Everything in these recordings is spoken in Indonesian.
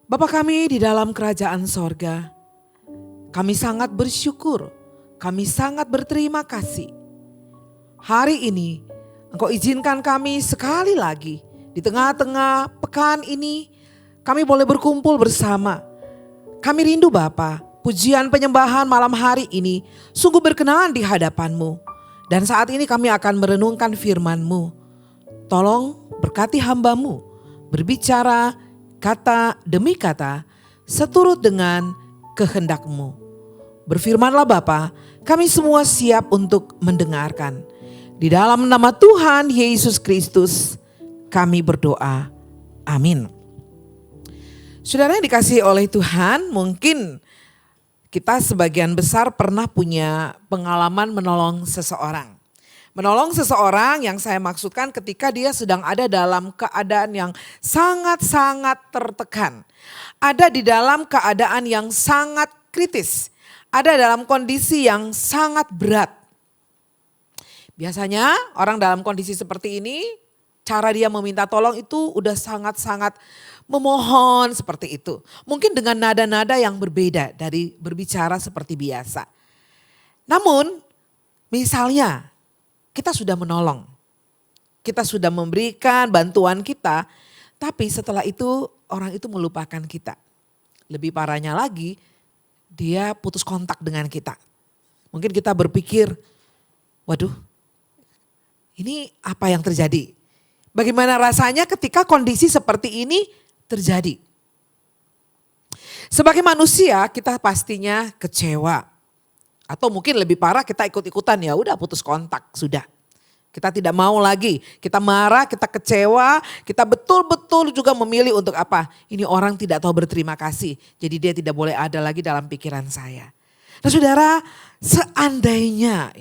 Bapa kami di dalam kerajaan sorga, kami sangat bersyukur, kami sangat berterima kasih. Hari ini Engkau izinkan kami sekali lagi di tengah-tengah pekan ini kami boleh berkumpul bersama. Kami rindu Bapa, pujian penyembahan malam hari ini sungguh berkenan di hadapan-Mu. Dan saat ini kami akan merenungkan firman-Mu. Tolong berkati hamba-Mu, berbicara kata demi kata seturut dengan kehendak-Mu. Berfirmanlah Bapa, kami semua siap untuk mendengarkan. Di dalam nama Tuhan Yesus Kristus kami berdoa. Amin. Saudara yang dikasihi oleh Tuhan, mungkin kita sebagian besar pernah punya pengalaman menolong seseorang. Menolong seseorang yang saya maksudkan ketika dia sedang ada dalam keadaan yang sangat-sangat tertekan. Ada di dalam keadaan yang sangat kritis. Ada dalam kondisi yang sangat berat. Biasanya orang dalam kondisi seperti ini, cara dia meminta tolong itu udah sangat-sangat memohon seperti itu. Mungkin dengan nada-nada yang berbeda dari berbicara seperti biasa. Namun misalnya kita sudah menolong, kita sudah memberikan bantuan kita, tapi setelah itu orang itu melupakan kita. Lebih parahnya lagi, dia putus kontak dengan kita. Mungkin kita berpikir, waduh, ini apa yang terjadi? Bagaimana rasanya ketika kondisi seperti ini terjadi? Sebagai manusia kita pastinya kecewa. Atau mungkin lebih parah kita ikut-ikutan, ya udah putus kontak sudah. Kita tidak mau lagi, kita marah, kita kecewa, kita betul-betul juga memilih untuk apa? Ini orang tidak tahu berterima kasih, jadi dia tidak boleh ada lagi dalam pikiran saya. Nah saudara, seandainya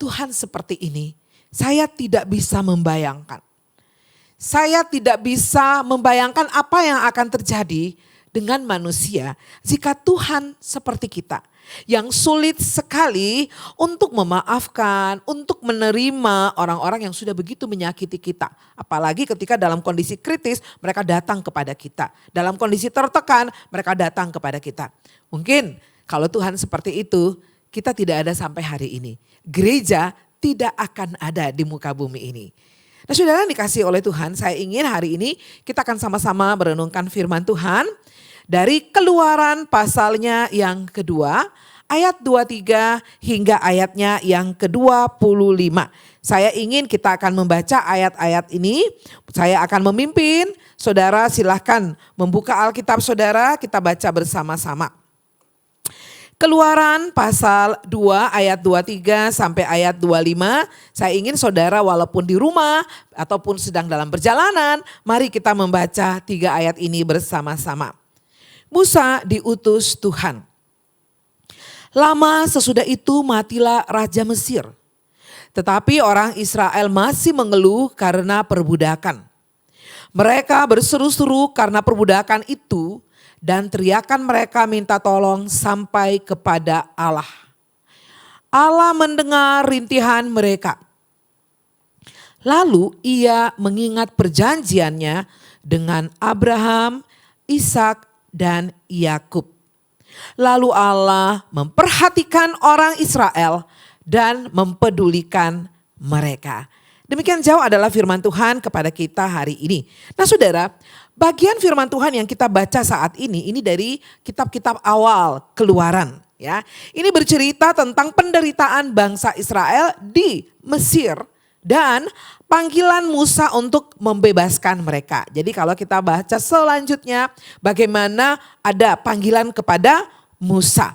Tuhan seperti ini, saya tidak bisa membayangkan. Saya tidak bisa membayangkan apa yang akan terjadi dengan manusia jika Tuhan seperti kita. Yang sulit sekali untuk memaafkan, untuk menerima orang-orang yang sudah begitu menyakiti kita. Apalagi ketika dalam kondisi kritis mereka datang kepada kita. Dalam kondisi tertekan mereka datang kepada kita. Mungkin kalau Tuhan seperti itu, kita tidak ada sampai hari ini. Gereja tidak akan ada di muka bumi ini. Nah saudara yang dikasihi oleh Tuhan, saya ingin hari ini kita akan sama-sama merenungkan firman Tuhan. Dari Keluaran pasalnya yang kedua, ayat 23 hingga ayatnya yang ke-25. Saya ingin kita akan membaca ayat-ayat ini, saya akan memimpin, saudara silahkan membuka Alkitab saudara, kita baca bersama-sama. Keluaran pasal 2 ayat 23 sampai ayat 25. Saya ingin saudara walaupun di rumah ataupun sedang dalam perjalanan, mari kita membaca 3 ayat ini bersama-sama. Musa diutus Tuhan. Lama sesudah itu matilah Raja Mesir. Tetapi orang Israel masih mengeluh karena perbudakan. Mereka berseru-seru karena perbudakan itu dan teriakan mereka minta tolong sampai kepada Allah. Allah mendengar rintihan mereka. Lalu ia mengingat perjanjiannya dengan Abraham, Ishak dan Yakub. Lalu Allah memperhatikan orang Israel dan mempedulikan mereka. Demikian jauh adalah firman Tuhan kepada kita hari ini. Nah saudara, bagian firman Tuhan yang kita baca saat ini dari kitab-kitab awal Keluaran. Ya, ini bercerita tentang penderitaan bangsa Israel di Mesir dan panggilan Musa untuk membebaskan mereka. Jadi kalau kita baca selanjutnya bagaimana ada panggilan kepada Musa.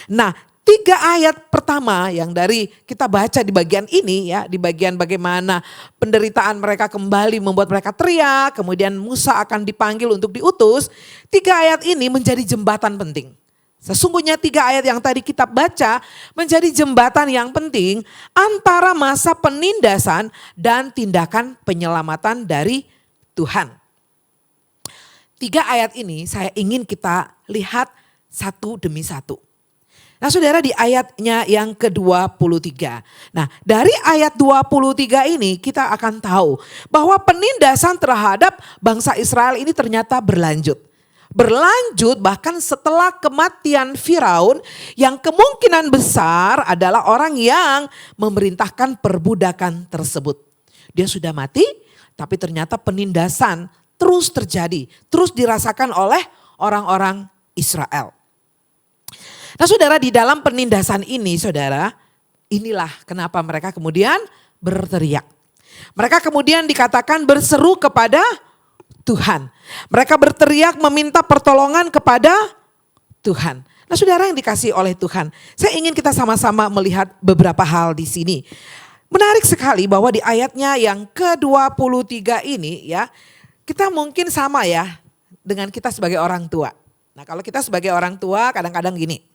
Nah 3 ayat pertama yang dari kita baca di bagian ini ya, di bagian bagaimana penderitaan mereka kembali membuat mereka teriak, kemudian Musa akan dipanggil untuk diutus. 3 ayat ini menjadi jembatan penting. Sesungguhnya 3 ayat yang tadi kita baca menjadi jembatan yang penting antara masa penindasan dan tindakan penyelamatan dari Tuhan. 3 ayat ini saya ingin kita lihat satu demi satu. Nah saudara, di ayatnya yang ke-23. Nah dari ayat 23 ini kita akan tahu bahwa penindasan terhadap bangsa Israel ini ternyata berlanjut. Berlanjut bahkan setelah kematian Firaun yang kemungkinan besar adalah orang yang memerintahkan perbudakan tersebut. Dia sudah mati tapi ternyata penindasan terus terjadi, terus dirasakan oleh orang-orang Israel. Nah saudara, di dalam penindasan ini saudara, inilah kenapa mereka kemudian berteriak. Mereka kemudian dikatakan berseru kepada Tuhan. Mereka berteriak meminta pertolongan kepada Tuhan. Nah saudara yang dikasihi oleh Tuhan, saya ingin kita sama-sama melihat beberapa hal di sini. Menarik sekali bahwa di ayatnya yang ke-23 ini ya, kita mungkin sama ya dengan kita sebagai orang tua. Nah kalau kita sebagai orang tua kadang-kadang gini.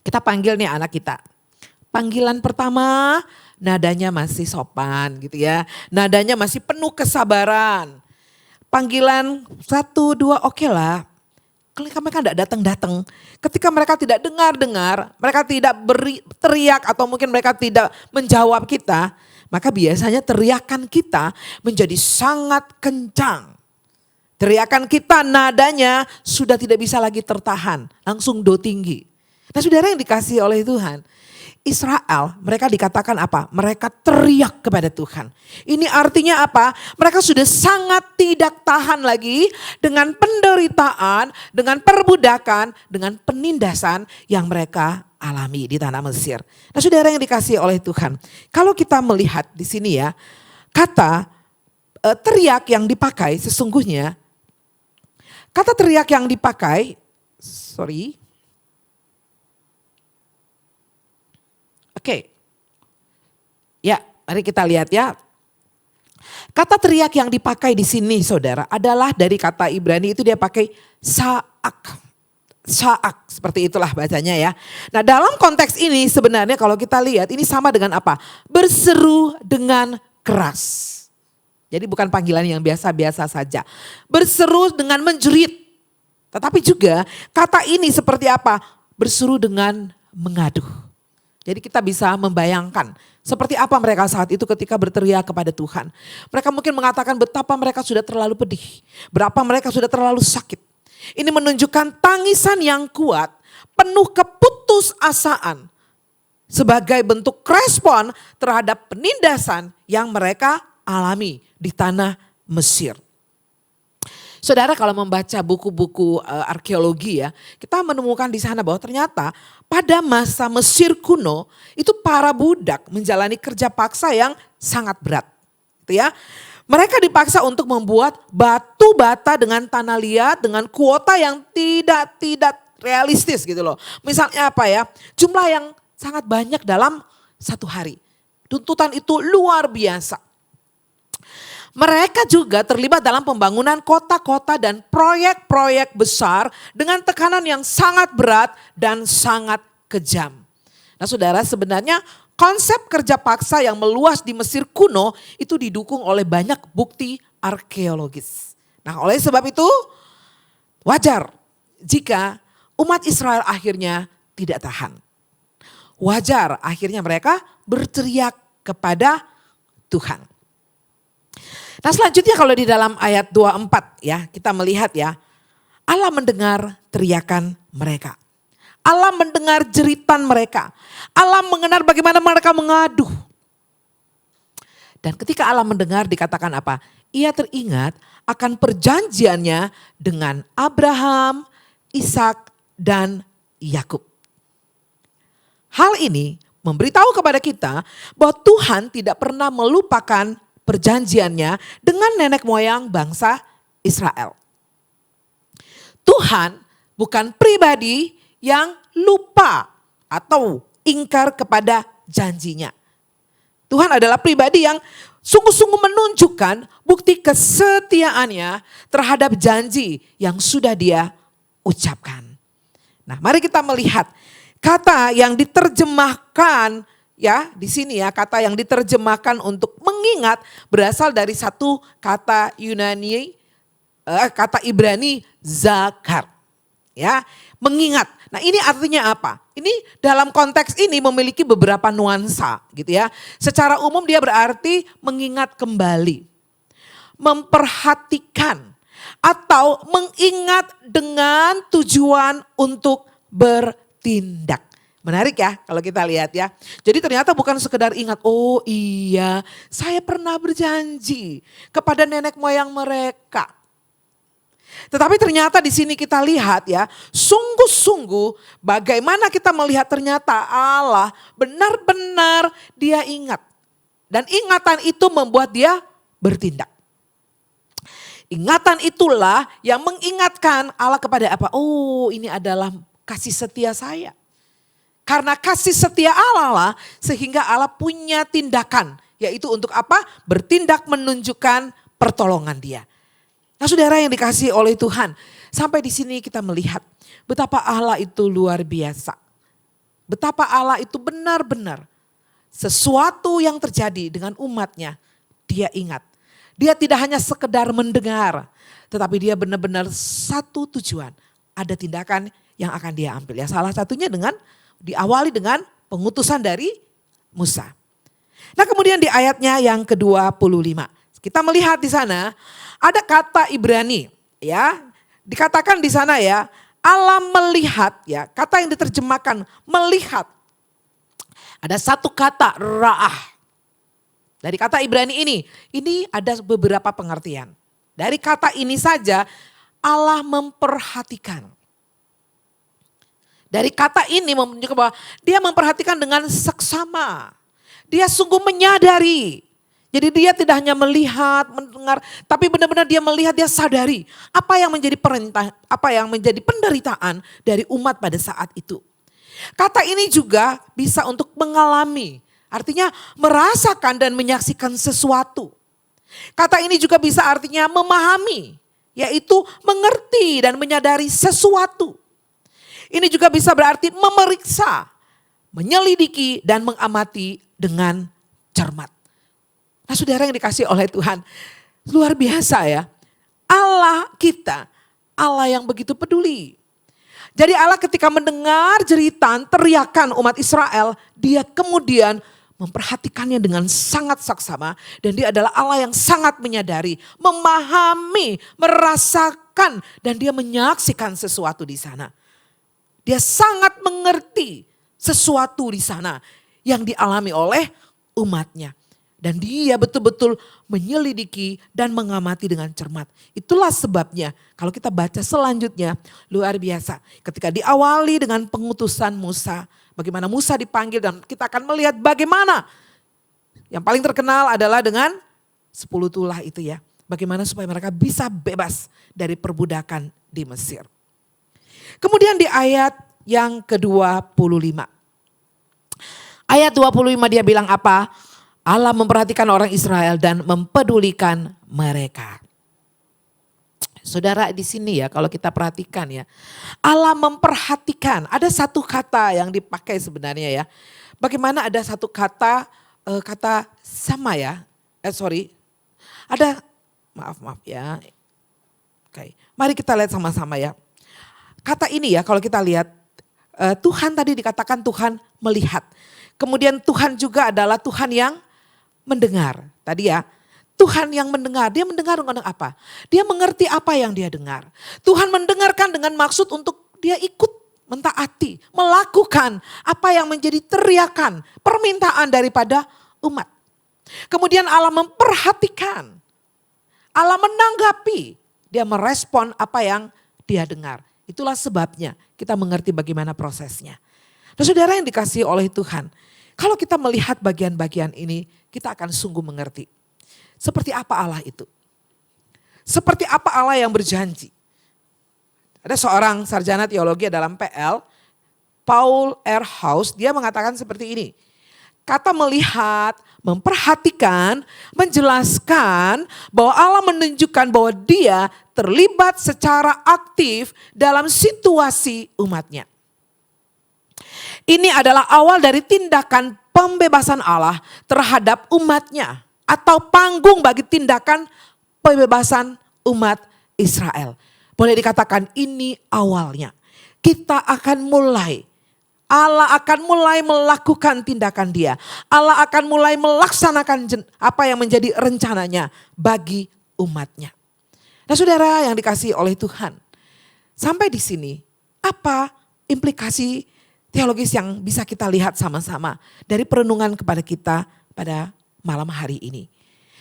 Kita panggil nih anak kita. Panggilan pertama nadanya masih sopan gitu ya. Nadanya masih penuh kesabaran. Panggilan 1, 2 oke lah. Ketika mereka tidak datang-datang. Ketika mereka tidak dengar-dengar. Mereka tidak beri teriak atau mungkin mereka tidak menjawab kita. Maka biasanya teriakan kita menjadi sangat kencang. Teriakan kita nadanya sudah tidak bisa lagi tertahan. Langsung do tinggi. Nah saudara yang dikasihi oleh Tuhan, Israel mereka dikatakan apa? Mereka teriak kepada Tuhan. Ini artinya apa? Mereka sudah sangat tidak tahan lagi dengan penderitaan, dengan perbudakan, dengan penindasan yang mereka alami di tanah Mesir. Nah saudara yang dikasihi oleh Tuhan, kalau kita melihat di sini ya, kata teriak yang dipakai sesungguhnya, kata teriak yang dipakai, Oke. Ya, mari kita lihat ya. Kata teriak yang dipakai di sini saudara adalah dari kata Ibrani itu dia pakai sa'ak. Sa'ak, seperti itulah bacanya ya. Nah dalam konteks ini sebenarnya kalau kita lihat ini sama dengan apa? Berseru dengan keras. Jadi bukan panggilan yang biasa-biasa saja. Berseru dengan menjerit. Tetapi juga kata ini seperti apa? Berseru dengan mengaduh. Jadi kita bisa membayangkan seperti apa mereka saat itu ketika berteriak kepada Tuhan. Mereka mungkin mengatakan betapa mereka sudah terlalu pedih. Berapa mereka sudah terlalu sakit. Ini menunjukkan tangisan yang kuat, penuh keputusasaan. Sebagai bentuk respon terhadap penindasan yang mereka alami di tanah Mesir. Saudara kalau membaca buku-buku arkeologi ya, kita menemukan di sana bahwa ternyata pada masa Mesir kuno itu para budak menjalani kerja paksa yang sangat berat. Gitu ya. Mereka dipaksa untuk membuat batu bata dengan tanah liat dengan kuota yang tidak realistis gitu loh. Misalnya apa ya, jumlah yang sangat banyak dalam satu hari. Tuntutan itu luar biasa. Mereka juga terlibat dalam pembangunan kota-kota dan proyek-proyek besar dengan tekanan yang sangat berat dan sangat kejam. Nah saudara, sebenarnya konsep kerja paksa yang meluas di Mesir kuno itu didukung oleh banyak bukti arkeologis. Nah oleh sebab itu wajar jika umat Israel akhirnya tidak tahan. Wajar akhirnya mereka berteriak kepada Tuhan. Nah selanjutnya kalau di dalam ayat 24 ya kita melihat ya, Allah mendengar teriakan mereka. Allah mendengar jeritan mereka. Allah mendengar bagaimana mereka mengaduh. Dan ketika Allah mendengar dikatakan apa? Ia teringat akan perjanjiannya dengan Abraham, Ishak dan Yakub. Hal ini memberitahu kepada kita bahwa Tuhan tidak pernah melupakan perjanjiannya dengan nenek moyang bangsa Israel. Tuhan bukan pribadi yang lupa atau ingkar kepada janjinya. Tuhan adalah pribadi yang sungguh-sungguh menunjukkan bukti kesetiaannya terhadap janji yang sudah dia ucapkan. Nah, mari kita melihat kata yang diterjemahkan ya di sini ya, kata yang diterjemahkan untuk mengingat berasal dari satu kata Yunani, kata Ibrani zakar. Ya, mengingat. Nah, ini artinya apa? Ini dalam konteks ini memiliki beberapa nuansa gitu ya. Secara umum dia berarti mengingat kembali, memperhatikan, atau mengingat dengan tujuan untuk bertindak. Menarik ya kalau kita lihat ya. Jadi ternyata bukan sekedar ingat, oh iya saya pernah berjanji kepada nenek moyang mereka. Tetapi ternyata di sini kita lihat ya, sungguh-sungguh bagaimana kita melihat ternyata Allah benar-benar dia ingat. Dan ingatan itu membuat dia bertindak. Ingatan itulah yang mengingatkan Allah kepada apa? Oh, ini adalah kasih setia saya. Karena kasih setia Allah lah sehingga Allah punya tindakan. Yaitu untuk apa? Bertindak menunjukkan pertolongan dia. Nah, saudara yang dikasihi oleh Tuhan, sampai di sini kita melihat betapa Allah itu luar biasa. Betapa Allah itu benar-benar sesuatu yang terjadi dengan umatnya, dia ingat. Dia tidak hanya sekedar mendengar, tetapi dia benar-benar satu tujuan. Ada tindakan yang akan dia ambil. Ya, salah satunya dengan diawali dengan pengutusan dari Musa. Nah, kemudian di ayatnya yang ke-25, kita melihat di sana ada kata Ibrani, ya. Dikatakan di sana ya, Allah melihat ya, kata yang diterjemahkan melihat. Ada satu kata ra'ah. Dari kata Ibrani ini ada beberapa pengertian. Dari kata ini saja Allah memperhatikan. Dari kata ini menunjukkan bahwa dia memperhatikan dengan seksama. Dia sungguh menyadari. Jadi dia tidak hanya melihat, mendengar, tapi benar-benar dia melihat, dia sadari apa yang menjadi perintah, apa yang menjadi penderitaan dari umat pada saat itu. Kata ini juga bisa untuk mengalami, artinya merasakan dan menyaksikan sesuatu. Kata ini juga bisa artinya memahami, yaitu mengerti dan menyadari sesuatu. Ini juga bisa berarti memeriksa, menyelidiki dan mengamati dengan cermat. Nah, saudara yang dikasih oleh Tuhan, luar biasa ya. Allah kita, Allah yang begitu peduli. Jadi Allah ketika mendengar jeritan, teriakan umat Israel, dia kemudian memperhatikannya dengan sangat saksama. Dan dia adalah Allah yang sangat menyadari, memahami, merasakan, dan dia menyaksikan sesuatu di sana. Dia sangat mengerti sesuatu di sana yang dialami oleh umatnya. Dan dia betul-betul menyelidiki dan mengamati dengan cermat. Itulah sebabnya kalau kita baca selanjutnya luar biasa. Ketika diawali dengan pengutusan Musa. Bagaimana Musa dipanggil dan kita akan melihat bagaimana. Yang paling terkenal adalah dengan 10 tulah itu ya. Bagaimana supaya mereka bisa bebas dari perbudakan di Mesir. Kemudian di ayat yang ke-25. Ayat 25 dia bilang apa? Allah memperhatikan orang Israel dan mempedulikan mereka. Saudara di sini ya kalau kita perhatikan ya. Allah memperhatikan. Ada satu kata yang dipakai sebenarnya ya. Bagaimana ada satu kata kata sama ya. Ada maaf ya. Oke. Mari kita lihat sama-sama ya. Kata ini ya kalau kita lihat Tuhan tadi dikatakan Tuhan melihat. Kemudian Tuhan juga adalah Tuhan yang mendengar. Tadi ya, Tuhan yang mendengar. Dia mendengar dengan apa? Dia mengerti apa yang dia dengar. Tuhan mendengarkan dengan maksud untuk dia ikut mentaati, melakukan apa yang menjadi teriakan, permintaan daripada umat. Kemudian Allah memperhatikan, Allah menanggapi, dia merespon apa yang dia dengar. Itulah sebabnya kita mengerti bagaimana prosesnya. Nah, saudara yang dikasihi oleh Tuhan, kalau kita melihat bagian-bagian ini, kita akan sungguh mengerti. Seperti apa Allah itu? Seperti apa Allah yang berjanji? Ada seorang sarjana teologi dalam PL, Paul R. House, dia mengatakan seperti ini. Kata melihat, memperhatikan, menjelaskan bahwa Allah menunjukkan bahwa dia terlibat secara aktif dalam situasi umatnya. Ini adalah awal dari tindakan pembebasan Allah terhadap umatnya. Atau panggung bagi tindakan pembebasan umat Israel. Boleh dikatakan ini awalnya. Allah akan mulai melakukan tindakan Dia. Allah akan mulai melaksanakan apa yang menjadi rencananya bagi umatnya. Nah saudara yang dikasihi oleh Tuhan, sampai di sini apa implikasi teologis yang bisa kita lihat sama-sama dari perenungan kepada kita pada malam hari ini.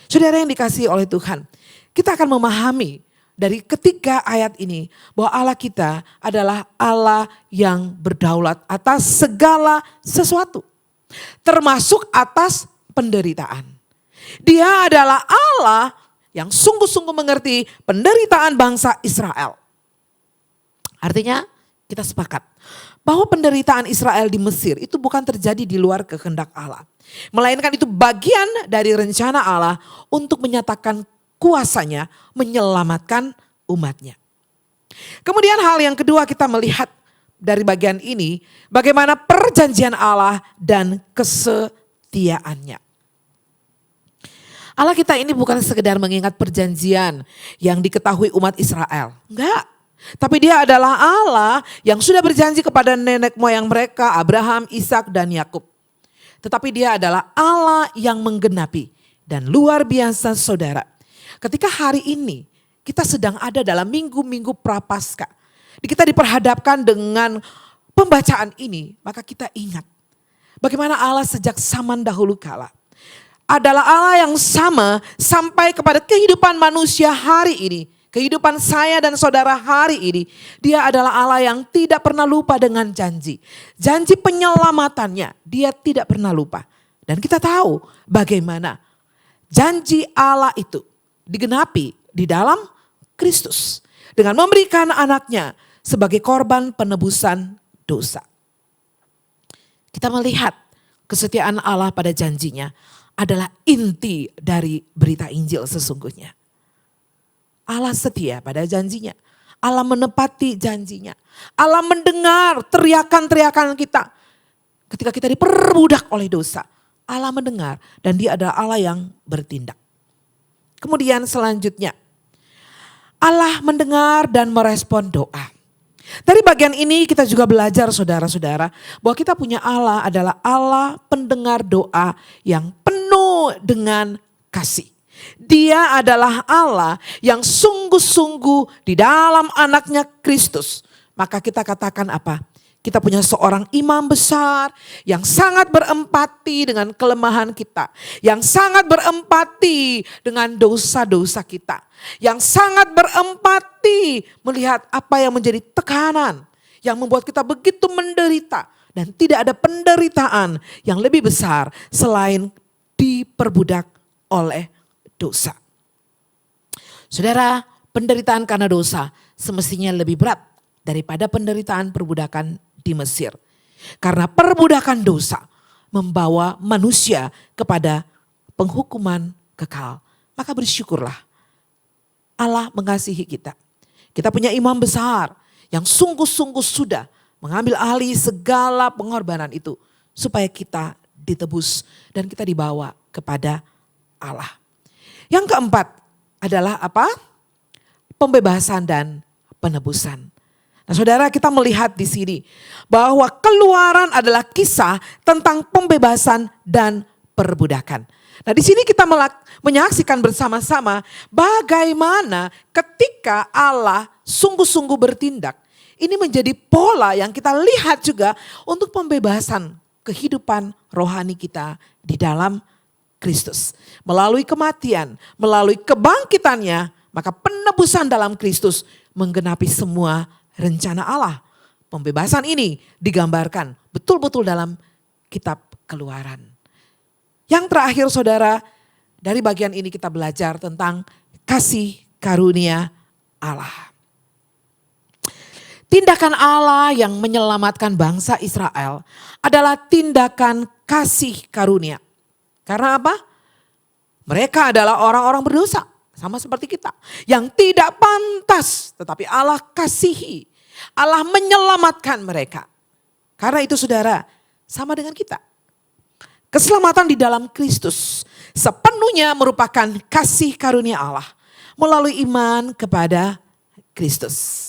Saudara yang dikasihi oleh Tuhan, kita akan memahami dari ketiga ayat ini bahwa Allah kita adalah Allah yang berdaulat atas segala sesuatu, termasuk atas penderitaan. Dia adalah Allah yang sungguh-sungguh mengerti penderitaan bangsa Israel. Artinya kita sepakat bahwa penderitaan Israel di Mesir itu bukan terjadi di luar kehendak Allah, melainkan itu bagian dari rencana Allah untuk menyatakan kuasanya menyelamatkan umatnya. Kemudian hal yang kedua kita melihat dari bagian ini bagaimana perjanjian Allah dan kesetiaannya. Allah kita ini bukan sekedar mengingat perjanjian yang diketahui umat Israel. Enggak. Tapi Dia adalah Allah yang sudah berjanji kepada nenek moyang mereka, Abraham, Ishak dan Yakub. Tetapi Dia adalah Allah yang menggenapi. Dan luar biasa saudara, ketika hari ini kita sedang ada dalam minggu-minggu Prapaskah, kita diperhadapkan dengan pembacaan ini, maka kita ingat bagaimana Allah sejak zaman dahulu kala adalah Allah yang sama sampai kepada kehidupan manusia hari ini. Kehidupan saya dan saudara hari ini, Dia adalah Allah yang tidak pernah lupa dengan janji. Janji penyelamatannya, Dia tidak pernah lupa. Dan kita tahu bagaimana janji Allah itu digenapi di dalam Kristus. Dengan memberikan anaknya sebagai korban penebusan dosa. Kita melihat kesetiaan Allah pada janjinya adalah inti dari berita Injil sesungguhnya. Allah setia pada janjinya. Allah menepati janjinya. Allah mendengar teriakan-teriakan kita. Ketika kita diperbudak oleh dosa. Allah mendengar dan Dia adalah Allah yang bertindak. Kemudian selanjutnya. Allah mendengar dan merespon doa. Dari bagian ini kita juga belajar saudara-saudara. Bahwa kita punya Allah adalah Allah pendengar doa yang penuh dengan kasih. Dia adalah Allah yang sungguh-sungguh di dalam anaknya Kristus. Maka kita katakan apa? Kita punya seorang imam besar yang sangat berempati dengan kelemahan kita. Yang sangat berempati dengan dosa-dosa kita. Yang sangat berempati melihat apa yang menjadi tekanan. Yang membuat kita begitu menderita. Dan tidak ada penderitaan yang lebih besar selain diperbudak oleh dosa. Saudara, penderitaan karena dosa semestinya lebih berat daripada penderitaan perbudakan di Mesir. Karena perbudakan dosa membawa manusia kepada penghukuman kekal. Maka bersyukurlah Allah mengasihi kita. Kita punya imam besar yang sungguh-sungguh sudah mengambil alih segala pengorbanan itu. Supaya kita ditebus dan kita dibawa kepada Allah. Yang keempat adalah apa? Pembebasan dan penebusan. Nah saudara, kita melihat di sini bahwa Keluaran adalah kisah tentang pembebasan dan perbudakan. Nah di sini kita menyaksikan bersama-sama bagaimana ketika Allah sungguh-sungguh bertindak. Ini menjadi pola yang kita lihat juga untuk pembebasan kehidupan rohani kita di dalam Kristus. Melalui kematian, melalui kebangkitannya, maka penebusan dalam Kristus menggenapi semua rencana Allah. Pembebasan ini digambarkan betul-betul dalam kitab Keluaran. Yang terakhir saudara, dari bagian ini kita belajar tentang kasih karunia Allah. Tindakan Allah yang menyelamatkan bangsa Israel adalah tindakan kasih karunia. Karena apa? Mereka adalah orang-orang berdosa. Sama seperti kita. Yang tidak pantas. Tetapi Allah kasihi. Allah menyelamatkan mereka. Karena itu saudara, sama dengan kita. Keselamatan di dalam Kristus sepenuhnya merupakan kasih karunia Allah. Melalui iman kepada Kristus.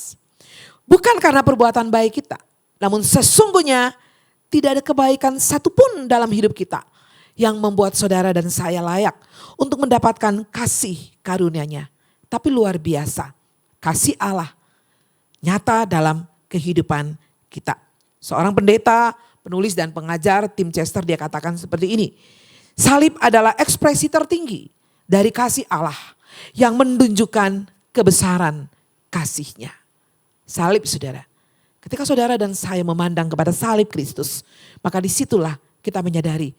Bukan karena perbuatan baik kita, namun sesungguhnya tidak ada kebaikan satupun dalam hidup kita yang membuat saudara dan saya layak untuk mendapatkan kasih karunia-Nya. Tapi luar biasa, kasih Allah nyata dalam kehidupan kita. Seorang pendeta, penulis dan pengajar Tim Chester dia katakan seperti ini. Salib adalah ekspresi tertinggi dari kasih Allah yang menunjukkan kebesaran kasih-Nya. Salib saudara. Ketika saudara dan saya memandang kepada salib Kristus, maka disitulah kita menyadari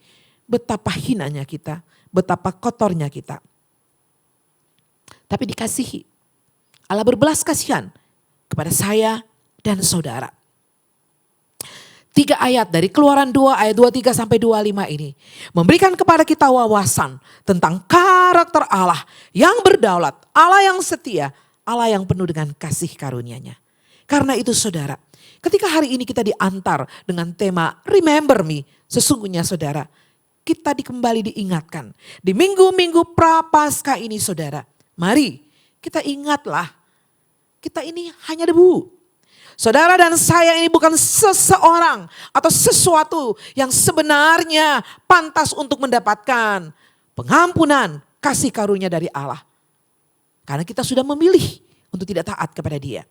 betapa hinanya kita, betapa kotornya kita. Tapi dikasihi. Allah berbelas kasihan kepada saya dan saudara. 3 ayat dari Keluaran 2 ayat 23 sampai 25 ini memberikan kepada kita wawasan tentang karakter Allah yang berdaulat, Allah yang setia, Allah yang penuh dengan kasih karunia-Nya. Karena itu saudara, ketika hari ini kita diantar dengan tema Remember Me, sesungguhnya saudara, kita kembali diingatkan. Di minggu-minggu Prapaskah ini saudara, mari kita ingatlah, kita ini hanya debu. Saudara dan saya ini bukan seseorang atau sesuatu yang sebenarnya pantas untuk mendapatkan pengampunan kasih karunia dari Allah. Karena kita sudah memilih untuk tidak taat kepada Dia.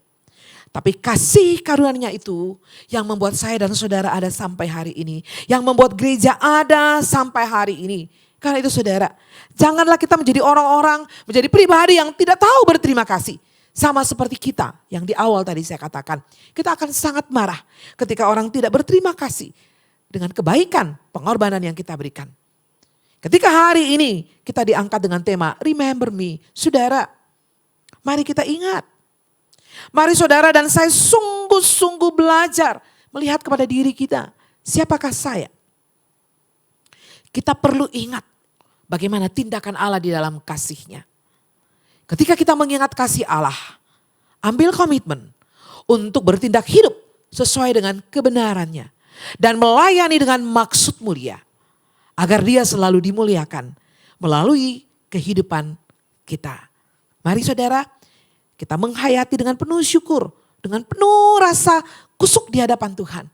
Tapi kasih karunia-Nya itu yang membuat saya dan saudara ada sampai hari ini. Yang membuat gereja ada sampai hari ini. Karena itu saudara, janganlah kita menjadi orang-orang, menjadi pribadi yang tidak tahu berterima kasih. Sama seperti kita yang di awal tadi saya katakan. Kita akan sangat marah ketika orang tidak berterima kasih dengan kebaikan pengorbanan yang kita berikan. Ketika hari ini kita diangkat dengan tema Remember Me. Saudara, mari kita ingat. Mari saudara dan saya sungguh-sungguh belajar melihat kepada diri kita. Siapakah saya? Kita perlu ingat bagaimana tindakan Allah di dalam kasih-Nya. Ketika kita mengingat kasih Allah, ambil komitmen untuk bertindak hidup sesuai dengan kebenaran-Nya. Dan melayani dengan maksud mulia. Agar Dia selalu dimuliakan melalui kehidupan kita. Mari saudara, kita menghayati dengan penuh syukur, dengan penuh rasa kusuk di hadapan Tuhan.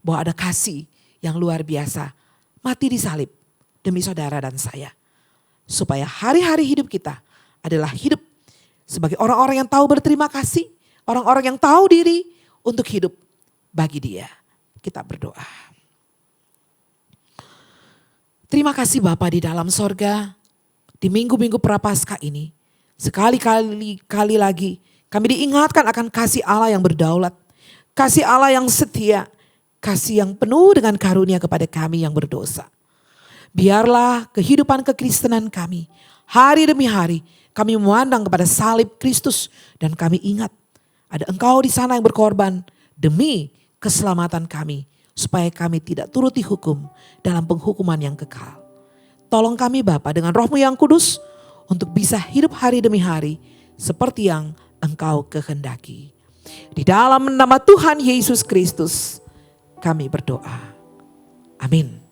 Bahwa ada kasih yang luar biasa, mati di salib demi saudara dan saya. Supaya hari-hari hidup kita adalah hidup sebagai orang-orang yang tahu berterima kasih, orang-orang yang tahu diri untuk hidup bagi Dia. Kita berdoa. Terima kasih Bapa di dalam sorga, di minggu-minggu Prapaskah ini. Sekali-kali lagi kami diingatkan akan kasih Allah yang berdaulat. Kasih Allah yang setia. Kasih yang penuh dengan karunia kepada kami yang berdosa. Biarlah kehidupan kekristenan kami hari demi hari kami memandang kepada salib Kristus. Dan kami ingat ada Engkau di sana yang berkorban demi keselamatan kami. Supaya kami tidak turuti hukum dalam penghukuman yang kekal. Tolong kami Bapa dengan Roh-Mu yang kudus. Untuk bisa hidup hari demi hari seperti yang Engkau kehendaki. Di dalam nama Tuhan Yesus Kristus kami berdoa. Amin.